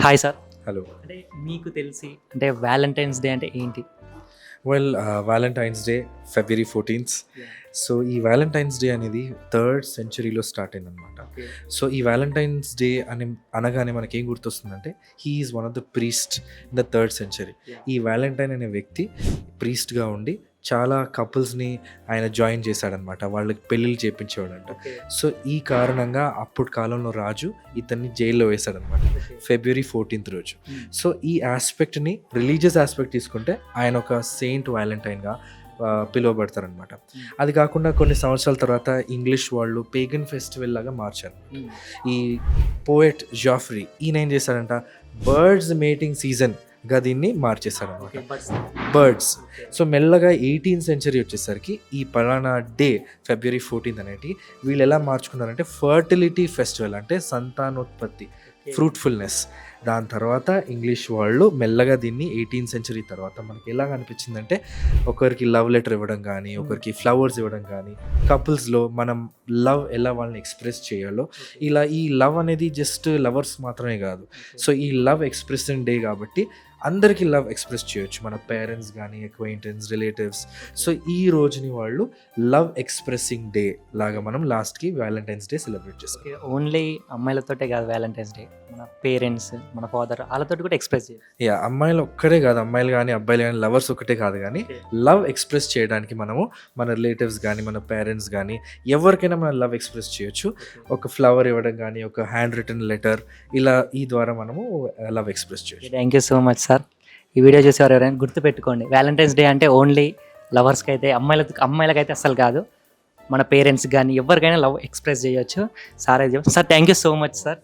Hi sir. Hello. అంటే మీకు తెలిసి అంటే వ్యాలంటైన్స్ డే అంటే ఏంటి? Valentine's Day February 14th. So ఈ వ్యాలంటైన్స్ డే అనేది 3rd centuryలో స్టార్ట్ అయిందనమాట. సో ఈ వ్యాలంటైన్స్ డే అనగానే మనకేం గుర్తొస్తుందంటే he is one of the priest in the 3rd century. ఈ వ్యాలంటైన్ అనే వ్యక్తి ప్రీస్ట్గా ఉండి చాలా కపుల్స్ని ఆయన జాయిన్ చేశాడనమాట. వాళ్ళకి పెళ్ళిళ్ళు చేయించేవాడంట. సో ఈ కారణంగా అప్పుడు కాలంలో రాజు ఇతన్ని జైల్లో వేశాడనమాట ఫిబ్రవరి 14th రోజు. సో ఈ ఆస్పెక్ట్ని రిలీజియస్ ఆస్పెక్ట్ తీసుకుంటే ఆయన ఒక సెయింట్ వ్యాలంటైన్గా పిలువబడతారనమాట. అది కాకుండా కొన్ని సంవత్సరాల తర్వాత ఇంగ్లీష్ వాళ్ళు పేగన్ ఫెస్టివల్ లాగా మార్చారు. ఈ పోయెట్ జాఫ్రీ ఈయన ఏం చేశారంట, బర్డ్స్ మేటింగ్ సీజన్గా దీన్ని మార్చేశారనమాట. బర్డ్స్. సో మెల్లగా 18th century వచ్చేసరికి ఈ పలానా డే ఫిబ్రవరి 14th అనేటి వీళ్ళు ఎలా మార్చుకున్నారంటే ఫర్టిలిటీ ఫెస్టివల్, అంటే సంతానోత్పత్తి, ఫ్రూట్ఫుల్నెస్. దాని తర్వాత ఇంగ్లీష్ వాళ్ళు మెల్లగా దీన్ని 18th century తర్వాత మనకి ఎలా అనిపించిందంటే ఒకరికి లవ్ లెటర్ ఇవ్వడం కానీ, ఒకరికి ఫ్లవర్స్ ఇవ్వడం కానీ, కపుల్స్లో మనం లవ్ ఎలా వాళ్ళని ఎక్స్ప్రెస్ చేయాలో, ఇలా ఈ లవ్ అనేది జస్ట్ లవర్స్ మాత్రమే కాదు. సో ఈ లవ్ ఎక్స్ప్రెసింగ్ డే కాబట్టి అందరికీ లవ్ ఎక్స్ప్రెస్ చేయొచ్చు, మన పేరెంట్స్ కానీ, అక్వైంటెన్స్, రిలేటివ్స్. సో ఈ రోజుని వాళ్ళు లవ్ ఎక్స్ప్రెసింగ్ డే లాగా మనం లాస్ట్కి వ్యాలంటైన్స్ డే సెలబ్రేట్ చేస్తాం. ఓన్లీ అమ్మాయిలతోటే కాదు వ్యాలంటైన్స్ డే, మన పేరెంట్స్, మన ఫాదర్ వాళ్ళతో కూడా ఎక్స్ప్రెస్ చేయాలి. యా, అమ్మాయిలు ఒక్కటే కాదు, అమ్మాయిలు కానీ అబ్బాయిలు కానీ లవర్స్ ఒక్కటే కాదు, కానీ లవ్ ఎక్స్ప్రెస్ చేయడానికి మనము మన రిలేటివ్స్ కానీ, మన పేరెంట్స్ కానీ ఎవరికైనా మనం లవ్ ఎక్స్ప్రెస్ చేయొచ్చు. ఒక ఫ్లవర్ ఇవ్వడం కానీ, ఒక హ్యాండ్ రిటన్ లెటర్, ఇలా ఈ ద్వారా మనము లవ్ ఎక్స్ప్రెస్ చేయొచ్చు. Thank you so much sir. ఈ వీడియో చూసేవారు ఎవరైనా గుర్తుపెట్టుకోండి, వ్యాలంటైన్స్ డే అంటే ఓన్లీ లవర్స్కి అయితే, అమ్మాయిలకైతే అస్సలు కాదు, మన పేరెంట్స్ కానీ ఎవరికైనా లవ్ ఎక్స్ప్రెస్ చేయొచ్చు. Sir thank you so much sir.